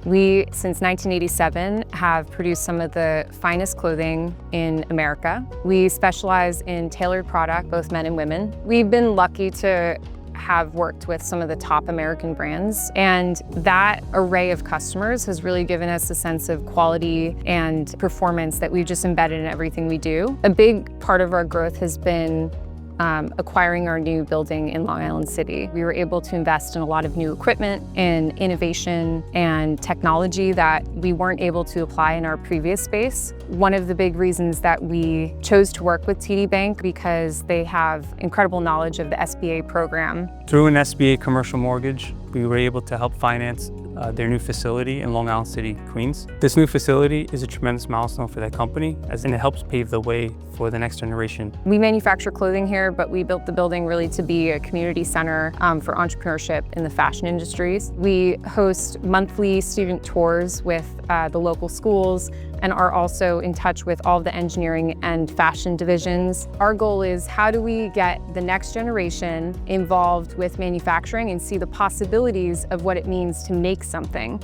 We, since 1987, have produced some of the finest clothing in America. We specialize in tailored product, both men and women. We've been lucky to have worked with some of the top American brands, and that array of customers has really given us a sense of quality and performance that we've just embedded in everything we do. A big part of our growth has been acquiring our new building in Long Island City. We were able to invest in a lot of new equipment and innovation and technology that we weren't able to apply in our previous space. One of the big reasons that we chose to work with TD Bank because they have incredible knowledge of the SBA program. Through an SBA commercial mortgage, we were able to help finance their new facility in Long Island City, Queens. This new facility is a tremendous milestone for that company, as it helps pave the way for the next generation. We manufacture clothing here, but we built the building really to be a community center for entrepreneurship in the fashion industries. We host monthly student tours with the local schools and are also in touch with all of the engineering and fashion divisions. Our goal is, how do we get the next generation involved with manufacturing and see the possibilities of what it means to make something?